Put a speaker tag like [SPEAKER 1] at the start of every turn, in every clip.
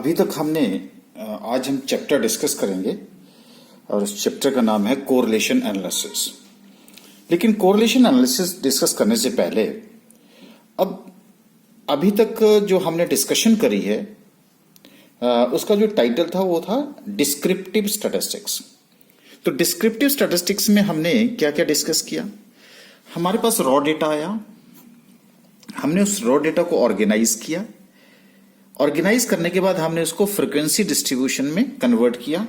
[SPEAKER 1] अभी तक हमने आज हम चैप्टर डिस्कस करेंगे और उस चैप्टर का नाम है कोरिलेशन एनालिसिस। लेकिन कोरिलेशन एनालिसिस डिस्कस करने से पहले अभी तक जो हमने डिस्कशन करी है उसका जो टाइटल था वो था डिस्क्रिप्टिव स्टैटिस्टिक्स। तो डिस्क्रिप्टिव स्टैटिस्टिक्स में हमने क्या क्या डिस्कस किया। हमारे पास रॉ डेटा आया, हमने उस रॉ डेटा को ऑर्गेनाइज किया। ऑर्गेनाइज करने के बाद हमने उसको फ्रीक्वेंसी डिस्ट्रीब्यूशन में कन्वर्ट किया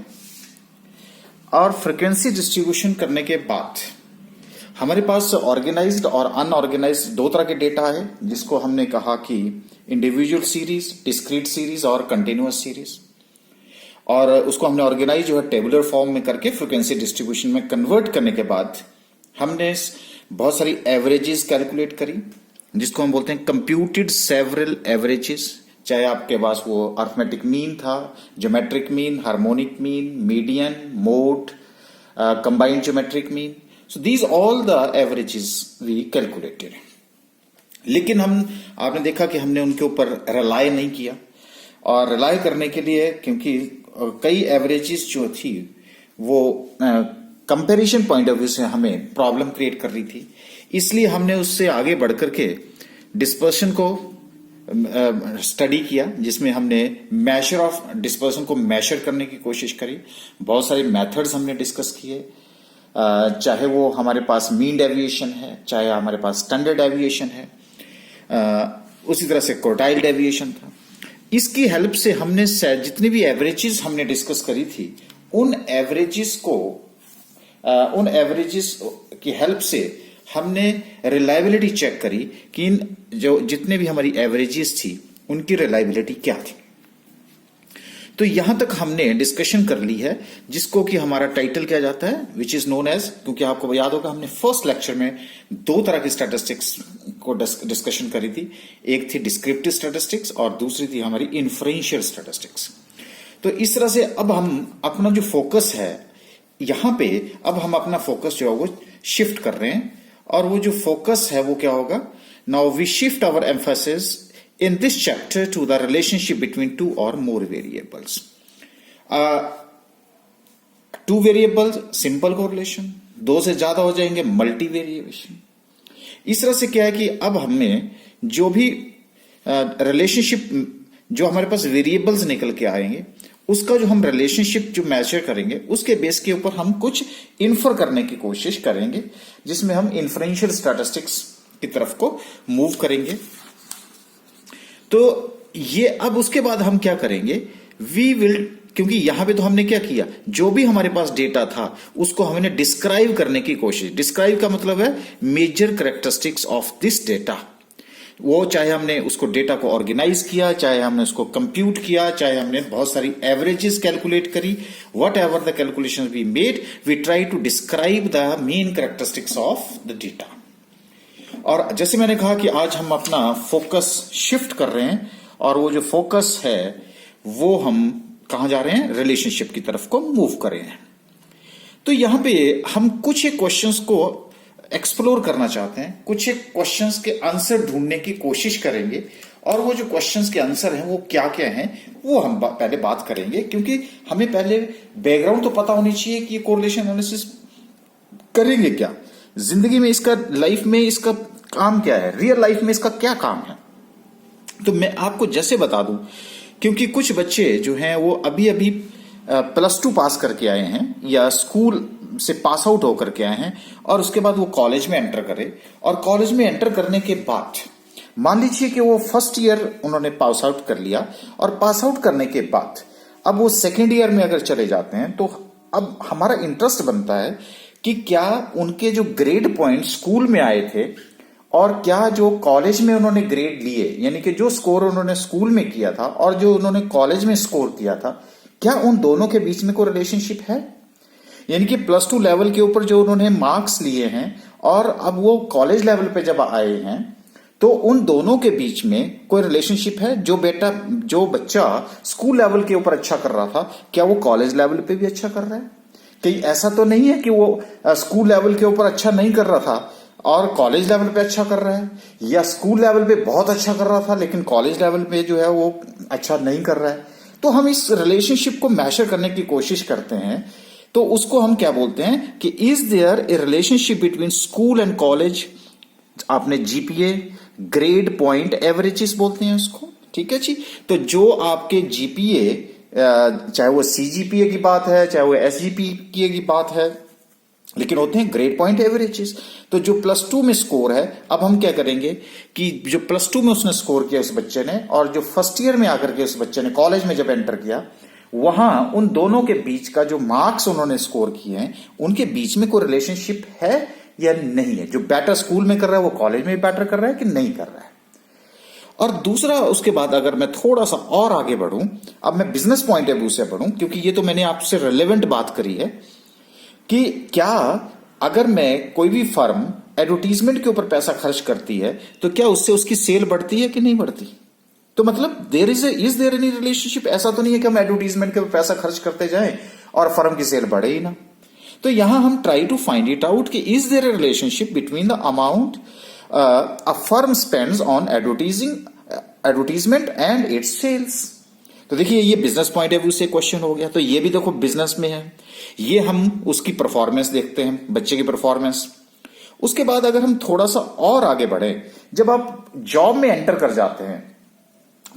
[SPEAKER 1] और फ्रीक्वेंसी डिस्ट्रीब्यूशन करने के बाद हमारे पास ऑर्गेनाइज्ड और अनऑर्गेनाइज्ड दो तरह के डेटा है, जिसको हमने कहा कि इंडिविजुअल सीरीज, डिस्क्रीट सीरीज और कंटिन्यूअस सीरीज। और उसको हमने ऑर्गेनाइज जो है टेबुलर फॉर्म में करके फ्रीक्वेंसी डिस्ट्रीब्यूशन में कन्वर्ट करने के बाद हमने बहुत सारी एवरेजेस कैलकुलेट करी, जिसको हम बोलते हैं कंप्यूटेड सेवरल एवरेजेस। चाहे आपके पास वो अर्थमेटिक मीन था, geometric mean, harmonic mean, median, mode, combined geometric mean. So these all the averages we calculated. लेकिन आपने देखा कि हमने उनके ऊपर रिलाय नहीं किया। और रिलाय करने के लिए, क्योंकि कई एवरेजेस जो थी वो कंपैरिजन पॉइंट ऑफ व्यू से हमें प्रॉब्लम क्रिएट कर रही थी, इसलिए हमने उससे आगे बढ़कर के डिस्पर्शन को स्टडी किया, जिसमें हमने मेजर ऑफ डिस्पर्सन को मेजर करने की कोशिश करी। बहुत सारे मेथड्स हमने डिस्कस किए, चाहे वो हमारे पास मीन डेविएशन है, चाहे हमारे पास स्टैंडर्ड डेविएशन है, उसी तरह से क्वार्टाइल डेविएशन था। इसकी हेल्प से हमने जितनी भी एवरेजेस हमने डिस्कस करी थी, उन एवरेजेस की हेल्प से हमने रिलायबिलिटी चेक करी कि जितने भी हमारी एवरेजेस थी उनकी रिलायबिलिटी क्या थी। तो यहां तक हमने डिस्कशन कर ली है, जिसको कि हमारा टाइटल क्या जाता है, विच इज नोन एज, क्योंकि आपको याद होगा हमने फर्स्ट लेक्चर में दो तरह की स्टैटिस्टिक्स को डिस्कशन करी थी। एक थी डिस्क्रिप्टिव स्टैटिस्टिक्स और दूसरी थी हमारी इन्फ्रेंशियल स्टैटिस्टिक्स। तो इस तरह से अब हम अपना जो फोकस है यहां पे, अब हम अपना फोकस जो है वो शिफ्ट कर रहे हैं। और वो जो फोकस है वो क्या होगा, now we shift our emphasis in this chapter to the relationship between two or more variables. Two variables simple correlation, दो से ज्यादा हो जाएंगे मल्टी वेरिएशन। इस तरह से क्या है कि अब हमें जो भी रिलेशनशिप जो हमारे पास वेरिएबल्स निकल के आएंगे, उसका जो हम रिलेशनशिप जो मेजर करेंगे उसके बेस के ऊपर हम कुछ इन्फर करने की कोशिश करेंगे, जिसमें हम इन्फ्रेंशियल स्टैटिस्टिक्स की तरफ को मूव करेंगे। तो ये अब उसके बाद हम क्या करेंगे, वी विल, क्योंकि यहां पे तो हमने क्या किया, जो भी हमारे पास डेटा था उसको हमने डिस्क्राइब करने की कोशिश। डिस्क्राइब का मतलब है major characteristics of this data. वो चाहे हमने उसको डेटा को ऑर्गेनाइज किया, चाहे हमने उसको कंप्यूट किया, चाहे हमने बहुत सारी एवरेजेस कैलकुलेट करी, whatever the calculation we made, we try to describe the main characteristics of the data. और जैसे मैंने कहा कि आज हम अपना फोकस शिफ्ट कर रहे हैं, और वो जो फोकस है वो हम कहां जा रहे हैं, रिलेशनशिप की तरफ को मूव कर रहे हैं। तो यहां पे हम कुछ एक क्वेश्चंस को एक्सप्लोर करना चाहते हैं, कुछ एक क्वेश्चंस के आंसर ढूंढने की कोशिश करेंगे। और वो जो क्वेश्चंस के आंसर हैं वो क्या क्या हैं वो हम पहले बात करेंगे, क्योंकि हमें पहले बैकग्राउंड तो पता होनी चाहिए कि कोरिलेशन एनालिसिस करेंगे क्या, जिंदगी में इसका, लाइफ में इसका काम क्या है, रियल लाइफ में इसका क्या काम है। तो मैं आपको जैसे बता दूं, क्योंकि कुछ बच्चे जो हैं वो अभी अभी +2 पास करके आए हैं या स्कूल से पास आउट होकर के आए हैं, और उसके बाद वो कॉलेज में एंटर करे, और कॉलेज में एंटर करने के बाद मान लीजिए कि वो फर्स्ट ईयर उन्होंने पास आउट कर लिया, और पास आउट करने के बाद अब वो सेकेंड ईयर में अगर चले जाते हैं, तो अब हमारा इंटरेस्ट बनता है कि क्या उनके जो ग्रेड पॉइंट स्कूल में आए थे और क्या जो कॉलेज में उन्होंने ग्रेड लिए, यानी कि जो स्कोर उन्होंने स्कूल में किया था और जो उन्होंने कॉलेज में स्कोर किया था, क्या उन दोनों के बीच में कोई रिलेशनशिप है। यानी कि +2 लेवल के ऊपर जो उन्होंने मार्क्स लिए हैं और अब वो कॉलेज लेवल पे जब आए हैं, तो उन दोनों के बीच में कोई रिलेशनशिप है। जो बच्चा स्कूल लेवल के ऊपर अच्छा कर रहा था, क्या वो कॉलेज लेवल पे भी अच्छा कर रहा है। कहीं ऐसा तो नहीं है कि वो स्कूल लेवल के ऊपर अच्छा नहीं कर रहा था और कॉलेज लेवल पे अच्छा कर रहा है, या स्कूल लेवल पे बहुत अच्छा कर रहा था लेकिन कॉलेज लेवल पे जो है वो अच्छा नहीं कर रहा है। तो हम इस रिलेशनशिप को मैशर करने की कोशिश करते हैं, तो उसको हम क्या बोलते हैं कि is there a relationship between school and college. आपने जीपीए, ग्रेड पॉइंट एवरेजेस बोलते हैं उसको, ठीक है जी। तो जो आपके जीपीए, चाहे वो सीजीपीए की बात है, चाहे वो एसजीपीए की बात है, लेकिन होते हैं ग्रेड पॉइंट एवरेजेस। तो जो +2 में स्कोर है, अब हम क्या करेंगे कि जो +2 में उसने स्कोर किया उस बच्चे ने, और जो फर्स्ट ईयर में आकर के उस बच्चे ने कॉलेज में जब एंटर किया, वहां उन दोनों के बीच का जो मार्क्स उन्होंने स्कोर किए हैं, उनके बीच में कोई रिलेशनशिप है या नहीं है। जो बेटर स्कूल में कर रहा है वो कॉलेज में बेटर कर रहा है कि नहीं कर रहा है। और दूसरा, उसके बाद अगर मैं थोड़ा सा और आगे बढ़ूं, अब मैं बिजनेस पॉइंट ऑफ व्यू से बढ़ूं, क्योंकि ये तो मैंने आपसे रिलेवेंट बात करी है कि क्या अगर मैं कोई भी फर्म एडवर्टीजमेंट के ऊपर पैसा खर्च करती है तो क्या उससे उसकी सेल बढ़ती है कि नहीं बढ़ती। तो मतलब इज देयर एनी रिलेशनशिप। ऐसा तो नहीं है कि हम एडवर्टीजमेंट के ऊपर पैसा खर्च करते जाएं और फर्म की सेल बढ़े ही ना। तो यहां हम try to find it out कि is there a relationship between the amount a firm spends on advertisement and its sales. तो देखिए, ये बिजनेस पॉइंट ऑफ व्यू से क्वेश्चन हो गया। तो ये भी देखो बिजनेस में है, ये हम उसकी परफॉर्मेंस देखते हैं, बच्चे की परफॉर्मेंस। उसके बाद अगर हम थोड़ा सा और आगे बढ़े, जब आप जॉब में एंटर कर जाते हैं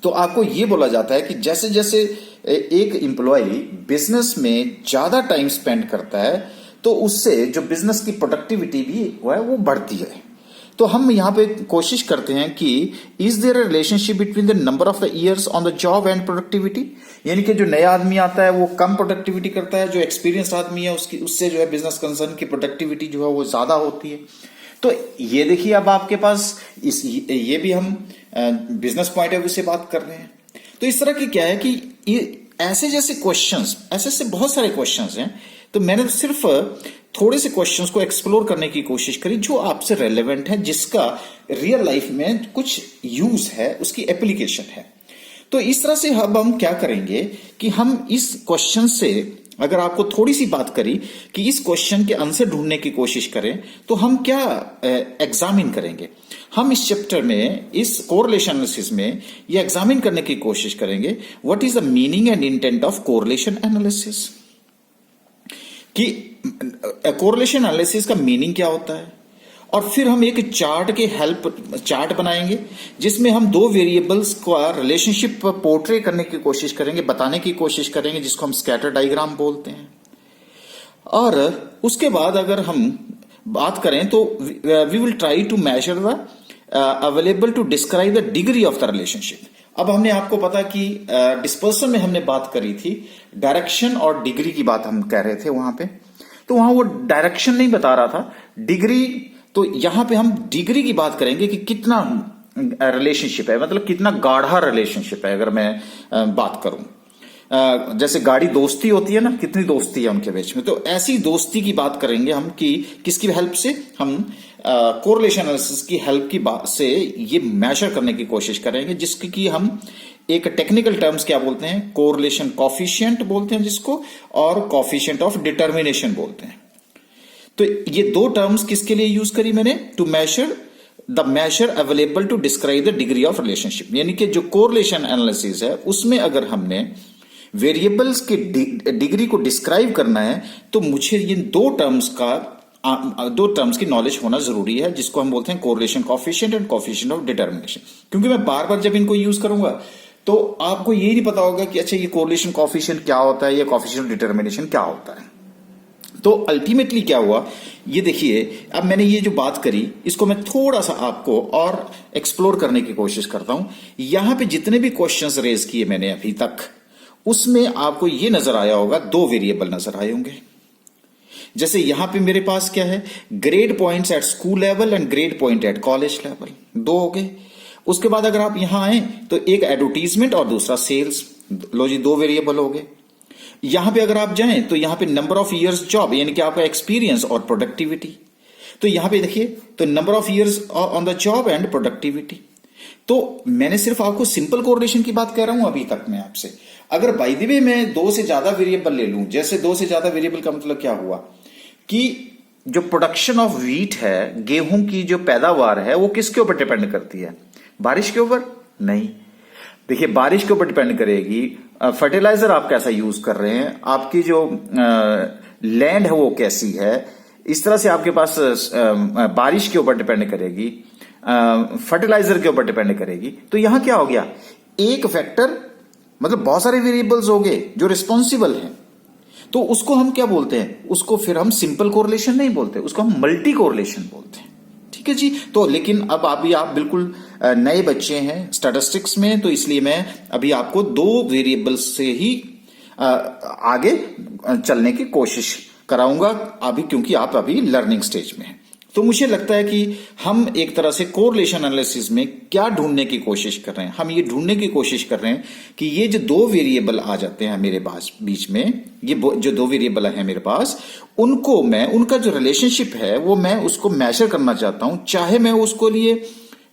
[SPEAKER 1] तो आपको ये बोला जाता है कि जैसे जैसे एक एम्प्लॉय बिजनेस में ज्यादा टाइम स्पेंड करता है तो उससे जो बिजनेस की प्रोडक्टिविटी भी वो बढ़ती है। तो हम यहां पे कोशिश करते हैं कि is there a relationship between the number of the years on the job and productivity. यानी कि जो नया आदमी आता है वो कम प्रोडक्टिविटी करता है, जो एक्सपीरियंस आदमी है उससे जो है बिजनेस कंसर्न की प्रोडक्टिविटी जो है वो ज्यादा होती है। तो ये देखिए, अब आपके पास ये भी हम बिजनेस पॉइंट ऑफ व्यू से बात कर रहे हैं। तो इस तरह की क्या है कि ऐसे जैसे क्वेश्चंस, ऐसे बहुत सारे क्वेश्चंस हैं। तो मैंने सिर्फ थोड़े से क्वेश्चंस को एक्सप्लोर करने की कोशिश करी जो आपसे रेलेवेंट है, जिसका रियल लाइफ में कुछ यूज है, उसकी एप्लीकेशन है। तो इस तरह से अब हम क्या करेंगे कि हम इस क्वेश्चन से, अगर आपको थोड़ी सी बात करी कि इस क्वेश्चन के आंसर ढूंढने की कोशिश करें, तो हम क्या एग्जामिन करेंगे। हम इस चैप्टर में, इस कोरिलेशन एनालिसिस में ये एग्जामिन करने की कोशिश करेंगे what is the meaning and intent of correlation analysis. कि कोरिलेशन एनालिसिस का मीनिंग क्या होता है, और फिर हम एक चार्ट बनाएंगे जिसमें हम दो वेरिएबल्स का रिलेशनशिप पोर्ट्रे करने की कोशिश करेंगे, बताने की कोशिश करेंगे, जिसको हम स्कैटर डायग्राम बोलते हैं। और उसके बाद अगर हम बात करें तो we will try to measure the available to describe the degree of the relationship. अब हमने आपको पता कि डिस्पर्सन में हमने बात करी थी डायरेक्शन और डिग्री की बात हम कह रहे थे वहां पे। तो वहां वो डायरेक्शन नहीं बता रहा था, डिग्री। तो यहां पे हम डिग्री की बात करेंगे कि कितना रिलेशनशिप है, मतलब कितना गाढ़ा रिलेशनशिप है। अगर मैं बात करूं, जैसे गाढ़ी दोस्ती होती है ना, कितनी दोस्ती है उनके बीच में, तो ऐसी दोस्ती की बात करेंगे हम कि किसकी हेल्प से, हम कोरिलेशन एनालिसिस की हेल्प की बात से ये मेजर करने की कोशिश करेंगे, जिसकी कि हम एक टेक्निकल टर्म्स क्या बोलते हैं, कोरिलेशन कॉफिशिएंट बोलते हैं जिसको, और कॉफिशिएंट ऑफ डिटर्मिनेशन बोलते हैं। तो ये दो टर्म्स किसके लिए यूज करी मैंने, to measure the measure available to describe the degree of relationship. यानी कि जो कोरिलेशन एनालिसिस है उसमें अगर हमने वेरिएबल्स की डिग्री को डिस्क्राइब करना है तो मुझे ये दो टर्म्स की नॉलेज होना जरूरी है, जिसको हम बोलते हैं correlation coefficient and coefficient of determination. क्योंकि मैं बार बार जब इनको यूज करूंगा तो आपको ये नहीं पता होगा कि अच्छा ये कोरिलेशन कॉफिशिएंट क्या होता है या कॉफिशिएंट ऑफ डिटर्मिनेशन क्या होता है। तो अल्टीमेटली क्या हुआ, ये देखिए, अब मैंने ये जो बात करी इसको मैं थोड़ा सा आपको और एक्सप्लोर करने की कोशिश करता हूं। यहां पे जितने भी क्वेश्चंस रेज किए मैंने अभी तक, उसमें आपको ये नजर आया होगा, दो वेरिएबल नजर आए होंगे। जैसे यहां पे मेरे पास क्या है, grade points at school level and grade point at college level, दो हो गए। उसके बाद अगर आप यहां आए तो एक एडवर्टीजमेंट और दूसरा सेल्स, लो जी, दो वेरिएबल हो गए। यहां पे अगर आप जाएं तो यहां पे नंबर ऑफ इयर्स जॉब, यानी कि आपका एक्सपीरियंस और प्रोडक्टिविटी। तो यहां पे देखिए, तो number of years on the job and productivity. तो मैंने सिर्फ आपको सिंपल कोरिलेशन की बात कह रहा हूं अभी तक मैं आपसे। अगर बाय द वे मैं दो से ज्यादा वेरिएबल ले लूं, जैसे दो से ज्यादा वेरिएबल का मतलब क्या हुआ कि जो प्रोडक्शन ऑफ व्हीट है, गेहूं की जो पैदावार है, वो किसके ऊपर डिपेंड करती है, बारिश के ऊपर नहीं। देखिए बारिश के ऊपर डिपेंड करेगी, फर्टिलाइजर आप कैसा यूज कर रहे हैं, आपकी जो लैंड है वो कैसी है, इस तरह से आपके पास बारिश के ऊपर डिपेंड करेगी, फर्टिलाइजर के ऊपर डिपेंड करेगी। तो यहां क्या हो गया, एक फैक्टर मतलब बहुत सारे वेरिएबल्स हो गए जो रिस्पॉन्सिबल हैं, तो उसको हम क्या बोलते हैं, उसको फिर हम सिंपल कोरिलेशन नहीं बोलते, उसको हम मल्टी कोरिलेशन बोलते हैं। ठीक है जी। तो लेकिन अब अभी आप बिल्कुल नए बच्चे हैं स्टैटिस्टिक्स में, तो इसलिए मैं अभी आपको दो वेरिएबल्स से ही आगे चलने की कोशिश कराऊंगा अभी, क्योंकि आप अभी लर्निंग स्टेज में हैं। तो मुझे लगता है कि हम एक तरह से कोरिलेशन एनालिसिस में क्या ढूंढने की कोशिश कर रहे हैं, हम ये ढूंढने की कोशिश कर रहे हैं कि ये जो दो वेरिएबल आ जाते हैं मेरे पास बीच में, ये जो दो वेरिएबल है मेरे पास, उनको मैं, उनका जो रिलेशनशिप है वो मैं उसको मेजर करना चाहता हूं, चाहे मैं उसको लिए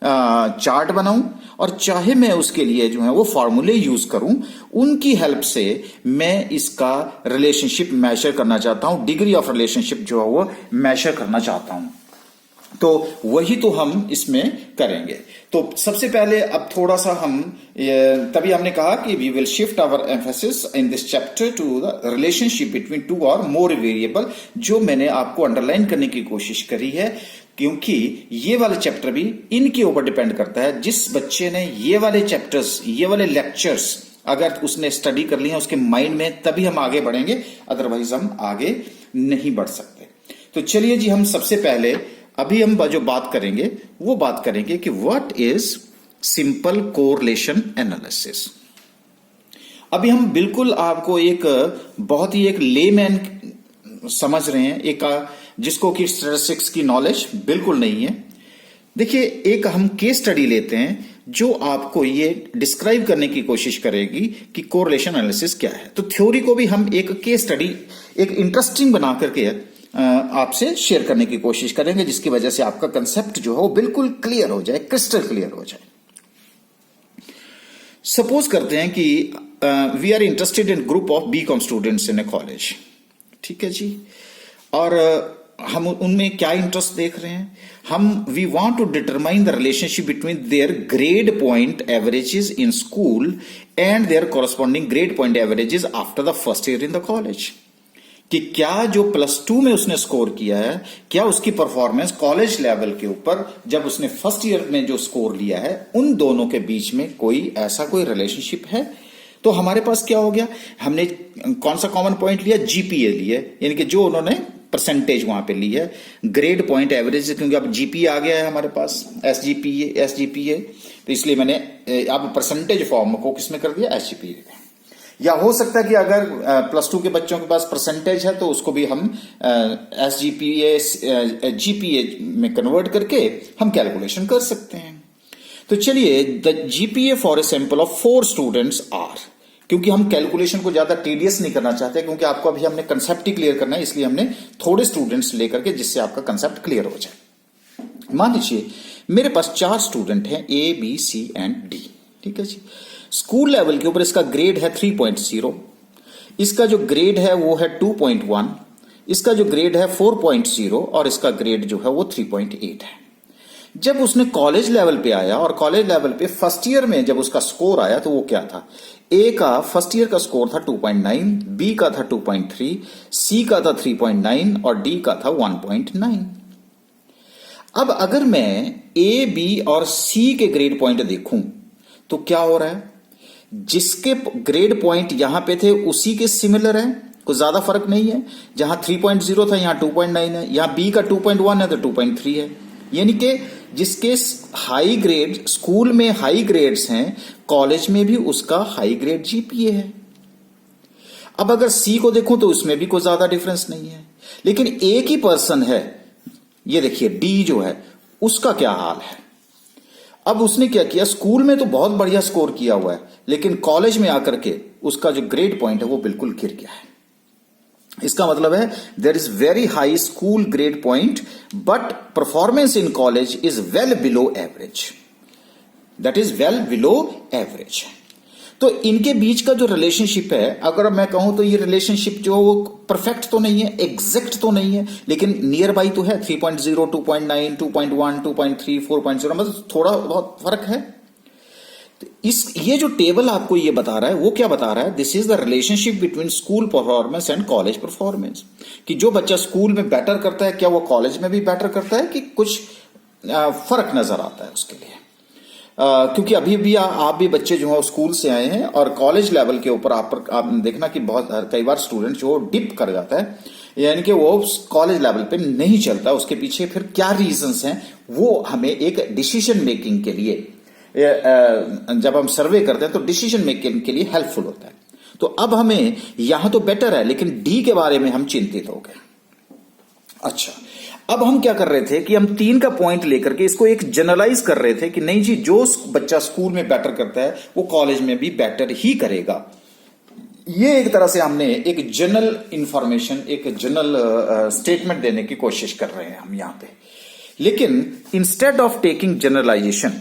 [SPEAKER 1] चार्ट बनाऊं और चाहे मैं उसके लिए जो है वो फॉर्मूले यूज करूं, उनकी हेल्प से मैं इसका रिलेशनशिप मेजर करना चाहता हूं, डिग्री ऑफ रिलेशनशिप जो है वो मेजर करना चाहता हूं। तो वही तो हम इसमें करेंगे। तो सबसे पहले अब थोड़ा सा हम, तभी हमने कहा कि we will shift our emphasis in this chapter to the relationship between two और मोर वेरिएबल, जो मैंने आपको अंडरलाइन करने की कोशिश करी है, क्योंकि ये वाला चैप्टर भी इनके ऊपर डिपेंड करता है। जिस बच्चे ने ये वाले चैप्टर्स, ये वाले लेक्चर्स अगर उसने स्टडी कर लिया उसके माइंड में, तभी हम आगे बढ़ेंगे, अदरवाइज हम आगे नहीं बढ़ सकते। तो चलिए जी, हम सबसे पहले अभी हम जो बात करेंगे वो बात करेंगे कि what is simple correlation analysis. अभी हम बिल्कुल आपको एक बहुत ही एक लेमैन समझ रहे हैं, एक जिसको कि स्टैटिस्टिक्स की नॉलेज बिल्कुल नहीं है। देखिए, एक हम केस स्टडी लेते हैं जो आपको ये डिस्क्राइब करने की कोशिश करेगी कि कोरिलेशन एनालिसिस क्या है। तो थ्योरी को भी हम एक केस स्टडी एक इंटरेस्टिंग बना करके आपसे शेयर करने की कोशिश करेंगे, जिसकी वजह से आपका कंसेप्ट जो है वो बिल्कुल क्लियर हो जाए, क्रिस्टल क्लियर हो जाए। सपोज करते हैं कि we are interested in group of BCom students in a college. ठीक है जी। और हम उनमें क्या इंटरेस्ट देख रहे हैं, हम we want to determine the relationship between their grade point averages in school and their corresponding grade point averages after the first year in the college. कि क्या जो +2 में उसने स्कोर किया है, क्या उसकी परफॉर्मेंस कॉलेज लेवल के ऊपर जब उसने फर्स्ट ईयर में जो स्कोर लिया है, उन दोनों के बीच में कोई ऐसा कोई रिलेशनशिप है। तो हमारे पास क्या हो गया, हमने कौन सा कॉमन पॉइंट लिया, जीपीए लिए, यानी कि जो उन्होंने परसेंटेज वहां पे ली है, ग्रेड पॉइंट एवरेज, क्योंकि अब जीपीए आ गया है हमारे पास, एसजीपीए, तो इसलिए मैंने अब परसेंटेज फॉर्म को किसमें कर दिया, एसजीपीए। या हो सकता है कि अगर +2 के बच्चों के पास परसेंटेज है तो उसको भी हम एसजीपीए जीपीए में कन्वर्ट करके हम कैलकुलेशन कर सकते हैं। तो चलिए, the GPA for a sample of 4 students are, क्योंकि हम कैलकुलेशन को ज्यादा टीडियस नहीं करना चाहते, क्योंकि आपको अभी हमने कंसेप्ट ही क्लियर करना है, इसलिए हमने थोड़े स्टूडेंट्स लेकर के, जिससे आपका कंसेप्ट क्लियर हो जाए। मान लीजिए मेरे पास 4 स्टूडेंट हैं, A B C and D. ठीक है जी। स्कूल लेवल के ऊपर इसका ग्रेड है 3.0, इसका जो ग्रेड है वो है 2.1, इसका जो ग्रेड है 4.0 और इसका ग्रेड जो है वो 3.8 है। जब उसने कॉलेज लेवल पे आया और कॉलेज लेवल पे फर्स्ट ईयर में जब उसका स्कोर आया तो वो क्या था, ए का फर्स्ट ईयर का स्कोर था 2.9, बी का था 2.3, सी का था 3.9 और डी का था 1.9। अब अगर मैं ए बी और सी के ग्रेड पॉइंट देखूं तो क्या हो रहा है, जिसके ग्रेड पॉइंट यहां पे थे उसी के सिमिलर है, कोई ज्यादा फर्क नहीं है। जहां 3.0 था यहां 2.9 है, यहां बी का 2.1 है तो 2.3 है। यानी कि जिसके हाई ग्रेड, स्कूल में हाई ग्रेड्स हैं, कॉलेज में भी उसका हाई ग्रेड जीपीए है। अब अगर सी को देखूं तो उसमें भी कोई ज्यादा डिफरेंस नहीं है, लेकिन एक ही पर्सन है, ये देखिए डी जो है उसका क्या हाल है। अब उसने क्या किया, स्कूल में तो बहुत बढ़िया स्कोर किया हुआ है, लेकिन कॉलेज में आकर के उसका जो ग्रेड पॉइंट है वो बिल्कुल गिर गया है। इसका मतलब है there is very high school grade point but performance in college is well below average, that is well below average. तो इनके बीच का जो रिलेशनशिप है, अगर मैं कहूं तो ये रिलेशनशिप जो वो परफेक्ट तो नहीं है, एग्जैक्ट तो नहीं है, लेकिन नियर बाई तो है। 3.0, 2.9, 2.1, 2.3, 4.0, मतलब थोड़ा बहुत फर्क है। तो ये जो टेबल आपको ये बता रहा है वो क्या बता रहा है, this is the relationship between school performance and college performance, कि जो बच्चा स्कूल में बेटर करता है क्या वो कॉलेज में भी बेटर करता है, कि कुछ फर्क नजर आता है उसके लिए। क्योंकि अभी भी आप भी बच्चे जो है स्कूल से आए हैं और कॉलेज लेवल के ऊपर आपने देखना कि बहुत कई बार स्टूडेंट जो डिप कर जाता है, यानी कि वो कॉलेज लेवल पे नहीं चलता, उसके पीछे फिर क्या रीजंस हैं वो हमें एक डिसीजन मेकिंग के लिए जब हम सर्वे करते हैं तो डिसीजन मेकिंग के लिए हेल्पफुल होता है। तो अब हमें यहां तो बेटर है लेकिन डी के बारे में हम चिंतित हो गए। अच्छा, अब हम क्या कर रहे थे कि हम 3 का पॉइंट लेकर के इसको एक जनरलाइज कर रहे थे कि नहीं जी, जो बच्चा स्कूल में बेटर करता है वो कॉलेज में भी बेटर ही करेगा। ये एक तरह से हमने एक जनरल इंफॉर्मेशन, एक जनरल स्टेटमेंट देने की कोशिश कर रहे हैं हम यहां पे। लेकिन इंस्टेड ऑफ टेकिंग जनरलाइजेशन,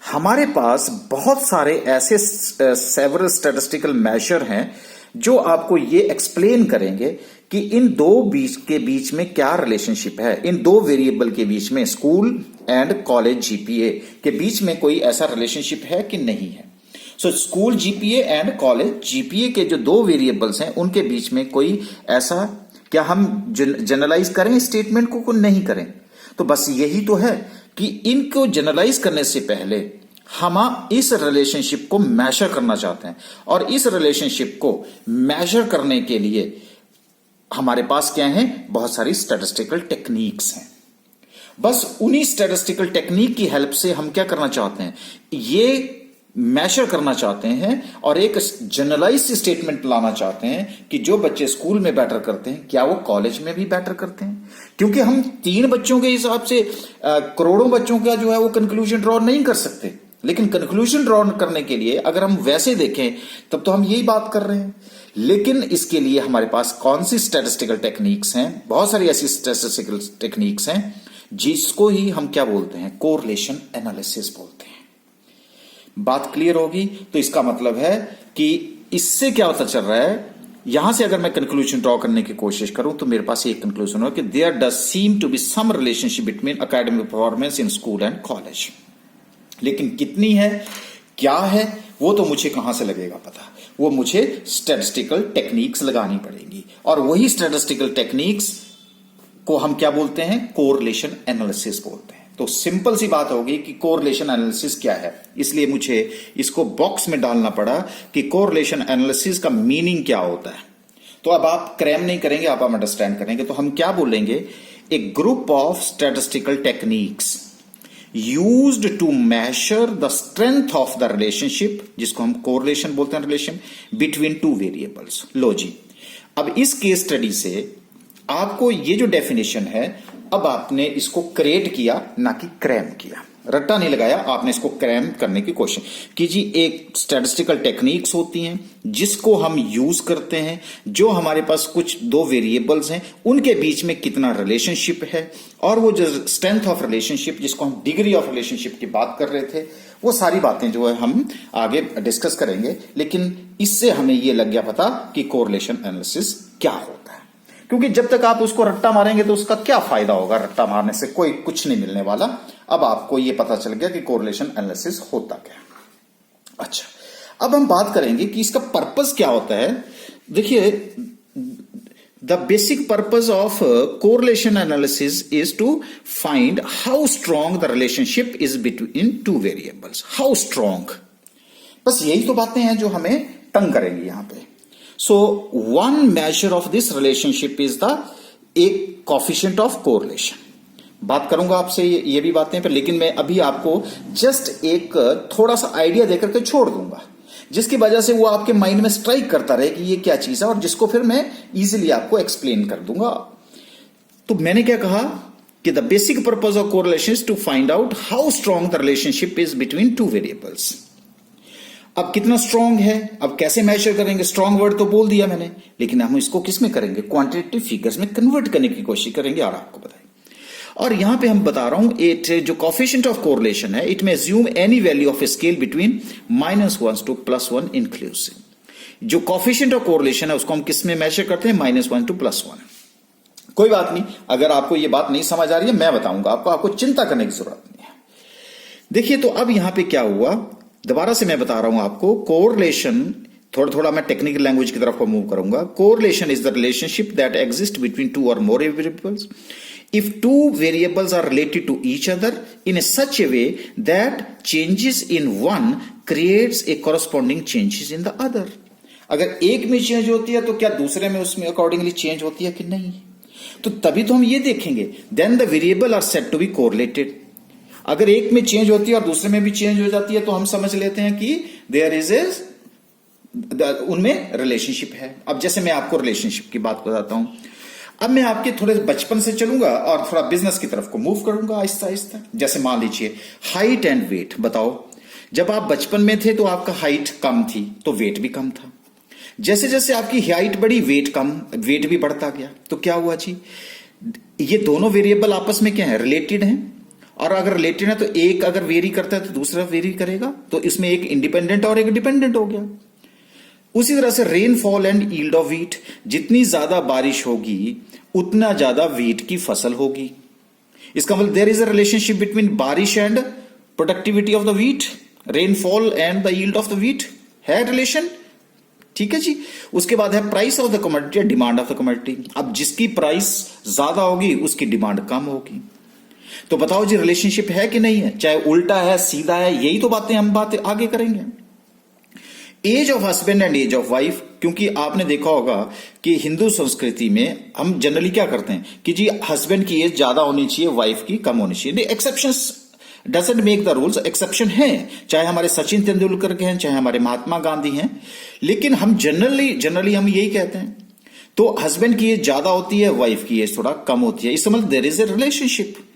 [SPEAKER 1] हमारे पास बहुत सारे ऐसे सेवरल स्टैटिस्टिकल मेजर हैं जो आपको ये एक्सप्लेन करेंगे कि इन दो के बीच में क्या रिलेशनशिप है, इन दो वेरिएबल के बीच में, स्कूल एंड कॉलेज जीपीए के बीच में कोई ऐसा रिलेशनशिप है कि नहीं है। So school GPA and college GPA के जो दो वेरिएबल्स हैं उनके बीच में कोई ऐसा, क्या हम जनरलाइज करें स्टेटमेंट को नहीं करें? तो बस यही तो है कि इनको जनरलाइज करने से पहले हम इस रिलेशनशिप को मेजर करना चाहते हैं, और इस रिलेशनशिप को मेजर करने के लिए हमारे पास क्या है, बहुत सारी स्टैटिस्टिकल टेक्निक्स हैं। बस उन्हीं स्टैटिस्टिकल टेक्निक की हेल्प से हम क्या करना चाहते हैं, ये मेजर करना चाहते हैं और एक जनरलाइज स्टेटमेंट लाना चाहते हैं कि जो बच्चे स्कूल में बेटर करते हैं क्या वो कॉलेज में भी बेटर करते हैं। क्योंकि हम 3 बच्चों के हिसाब से करोड़ों बच्चों का जो है वो कंक्लूजन ड्रॉ नहीं कर सकते, लेकिन कंक्लूजन ड्रॉ करने के लिए अगर हम वैसे देखें तब तो हम यही बात कर रहे हैं। लेकिन इसके लिए हमारे पास कौन सी स्टैटिस्टिकल टेक्निक्स हैं, बहुत सारी ऐसी स्टैटिस्टिकल टेक्निक्स हैं जिसको ही हम क्या बोलते हैं, कोरिलेशन एनालिसिस बोलते हैं। बात क्लियर होगी? तो इसका मतलब है कि इससे क्या होता चल रहा है, यहां से अगर मैं कंक्लूजन ड्रॉ करने की कोशिश करूं तो मेरे पास एक कंक्लूजन हो कि there does seem to be some relationship between academic performance in school and college. लेकिन कितनी है, क्या है, वो तो मुझे कहां से लगेगा पता, वो मुझे स्टैटिस्टिकल टेक्निक्स लगानी पड़ेगी, और वही स्टैटिस्टिकल टेक्निक्स को हम क्या बोलते हैं, कोरिलेशन एनालिसिस बोलते हैं। तो सिंपल सी बात होगी कि कोरिलेशन एनालिसिस क्या है, इसलिए मुझे इसको बॉक्स में डालना पड़ा कि कोरिलेशन एनालिसिस का मीनिंग क्या होता है। तो अब आप क्रैम नहीं करेंगे, आप अंडरस्टैंड करेंगे। तो हम क्या बोलेंगे, a group of statistical techniques used to measure the strength of the relationship, जिसको हम कोरिलेशन बोलते हैं, रिलेशन बिटवीन 2 वेरिएबल्स। लो जी, अब इस केस स्टडी से आपको ये जो डेफिनेशन है, अब आपने इसको क्रिएट किया ना कि क्रैम किया, रट्टा नहीं लगाया, आपने इसको क्रैम करने की कोशिश की जी। एक स्टैटिस्टिकल टेक्निक्स होती हैं जिसको हम यूज करते हैं, जो हमारे पास कुछ 2 वेरिएबल्स हैं उनके बीच में कितना रिलेशनशिप है, और वो जो स्ट्रेंथ ऑफ रिलेशनशिप, जिसको हम डिग्री ऑफ रिलेशनशिप की बात कर रहे थे, वो सारी बातें जो है हम आगे डिस्कस करेंगे। लेकिन इससे हमें ये लग गया पता कि कोरिलेशन एनालिसिस क्या होता है, क्योंकि जब तक आप उसको रट्टा मारेंगे तो उसका क्या फायदा होगा, रट्टा मारने से कोई कुछ नहीं मिलने वाला। अब आपको ये पता चल गया कि कोरिलेशन एनालिसिस होता क्या। अच्छा, अब हम बात करेंगे कि इसका पर्पस क्या होता है। देखिए, the basic purpose of correlation analysis is to find how strong the relationship is between 2 variables. How strong, बस यही तो बातें हैं जो हमें तंग करेंगी यहां पे। So one measure of this relationship is the एक coefficient of correlation। बात करूंगा आपसे ये भी बातें पर, लेकिन मैं अभी आपको जस्ट एक थोड़ा सा आइडिया देकर के छोड़ दूंगा, जिसकी वजह से वो आपके माइंड में स्ट्राइक करता रहे कि ये क्या चीज है, और जिसको फिर मैं इजीली आपको एक्सप्लेन कर दूंगा। तो मैंने क्या कहा कि the basic purpose of correlation is to find out how strong the relationship is between 2 variables. अब कितना स्ट्रांग है, अब कैसे मेजर करेंगे, स्ट्रांग वर्ड तो बोल दिया मैंने, लेकिन हम इसको किस में करेंगे, क्वांटिटेटिव फिगर्स में कन्वर्ट करने की कोशिश करेंगे, और आपको बताएं। और यहां पे हम बता रहा हूं, इट जो कोफिशिएंट ऑफ कोरिलेशन है, इट में assume any value of scale between -1 to +1 inclusive. जो कोफिशिएंट ऑफ कोरिलेशन है उसको हम किस में मेजर करते हैं, -1 to +1। कोई बात नहीं, अगर आपको ये बात नहीं समझ आ रही है मैं बताऊंगा आपको चिंता करने की जरूरत नहीं है। देखिए, तो अब यहां पे क्या हुआ, दोबारा से मैं बता रहा हूं आपको, कोरिलेशन, थोड़ा थोड़ा मैं टेक्निकल लैंग्वेज की तरफ को मूव करूंगा। Correlation is the relationship that exist between two और more variables if two variables are related to each other in a such a way that changes in one creates a corresponding changes in the other। अगर एक में change होती है तो क्या दूसरे में उसमें अकॉर्डिंगली चेंज होती है कि नहीं, तो तभी तो हम ये देखेंगे, then the variable are said to be correlated. अगर एक में चेंज होती है और दूसरे में भी चेंज हो जाती है तो हम समझ लेते हैं कि देयर इज उनमें रिलेशनशिप है। अब जैसे मैं आपको रिलेशनशिप की बात बताता हूं, अब मैं आपके थोड़े बचपन से चलूंगा और थोड़ा बिजनेस की तरफ को मूव करूंगा आहिस्ता आहिस्ता। जैसे मान लीजिए हाइट एंड वेट, बताओ जब आप बचपन में थे तो आपका हाइट कम थी तो वेट भी कम था। जैसे जैसे आपकी हाइट बढ़ी वेट भी बढ़ता गया, तो क्या हुआ जी, ये दोनों वेरिएबल आपस में क्या है, रिलेटेड हैं। और अगर रिलेटेड है तो एक अगर वेरी करता है तो दूसरा वेरी करेगा, तो इसमें एक इंडिपेंडेंट और एक डिपेंडेंट हो गया। उसी तरह से rainfall and yield of wheat, जितनी ज्यादा बारिश होगी उतना ज्यादा व्हीट की फसल होगी। इसका मतलब there is a relationship between बारिश and productivity of the wheat, rainfall and the yield of the wheat, है रिलेशन, ठीक है जी। उसके बाद है price of the commodity, demand of the commodity. अब जिसकी प्राइस ज्यादा होगी उसकी डिमांड कम होगी। तो बताओ जी रिलेशनशिप है कि नहीं है, चाहे उल्टा है सीधा है, यही तो बातें हम आगे करेंगे। Age of husband and age of wife, क्योंकि आपने देखा होगा कि हिंदू संस्कृति में हम जनरली क्या करते हैं कि जी हस्बैंड की एज ज्यादा होनी चाहिए, वाइफ की कम होनी चाहिए। Exceptions doesn't make the rules, exception है, चाहे हमारे सचिन तेंदुलकर के हैं, चाहे हमारे महात्मा गांधी हैं, लेकिन हम जनरली हम यही कहते हैं। तो हस्बैंड की एज ज्यादा होती है, वाइफ की एज थोड़ा कम होती है, इस मतलब देयर इज ए रिलेशनशिप।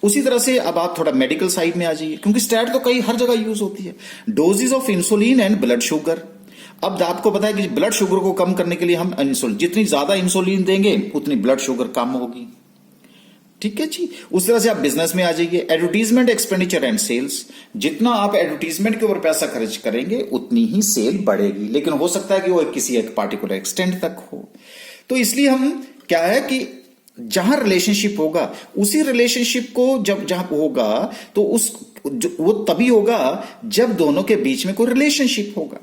[SPEAKER 1] उसी तरह से अब आप थोड़ा मेडिकल साइड में आ जाइए, क्योंकि स्टैट तो कई हर जगह यूज होती है। Dosages of insulin and blood sugar, अब आपको पता है कि ब्लड शुगर को कम करने के लिए हम इंसुलिन, जितनी ज्यादा इंसुलिन देंगे उतनी ब्लड शुगर कम होगी, ठीक है जी। उस तरह से आप बिजनेस में आ जाइए, एडवर्टीजमेंट एक्सपेंडिचर एंड सेल्स, जितना आप एडवर्टीजमेंट के ऊपर पैसा खर्च करेंगे उतनी ही सेल बढ़ेगी, लेकिन हो सकता है कि वो किसी एक पार्टिकुलर एक्सटेंट तक हो। तो इसलिए हम क्या है कि जहां रिलेशनशिप होगा उसी रिलेशनशिप को जब जहां होगा तो वो तभी होगा जब दोनों के बीच में कोई रिलेशनशिप होगा।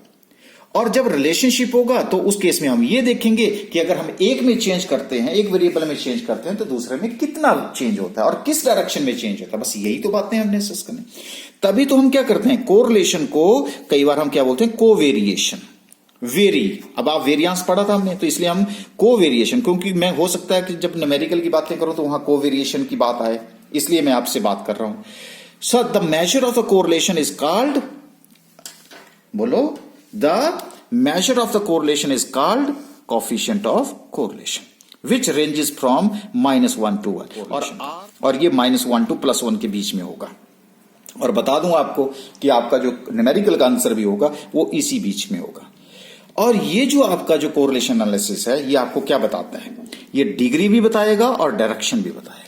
[SPEAKER 1] और जब रिलेशनशिप होगा तो उस केस में हम ये देखेंगे कि अगर हम एक में चेंज करते हैं, एक वेरिएबल में चेंज करते हैं, तो दूसरे में कितना चेंज होता है और किस डायरेक्शन में चेंज होता है। बस यही तो बातें हमने डिस्कस करनी। तभी तो हम क्या करते हैं, कोरिलेशन को कई बार हम क्या बोलते हैं, कोवेरिएशन। वेरी, अब आप वेरियांस पढ़ा था हमने, तो इसलिए हम कोवेरिएशन, क्योंकि मैं हो सकता है कि जब न्यूमेरिकल की बातें करूं तो वहां कोवेरिएशन की बात आए, इसलिए मैं आपसे बात कर रहा हूं। So the measure of the correlation is called, बोलो, the measure of the correlation is called coefficient of correlation, which ranges from -1 to 1, और ये -1 to +1 के बीच में होगा। और बता दूं आपको कि आपका जो न्यूमेरिकल का आंसर भी होगा वो इसी बीच में होगा। और ये जो आपका जो कोरिलेशन एनालिसिस है, ये आपको क्या बताता है, ये डिग्री भी बताएगा और डायरेक्शन भी बताएगा।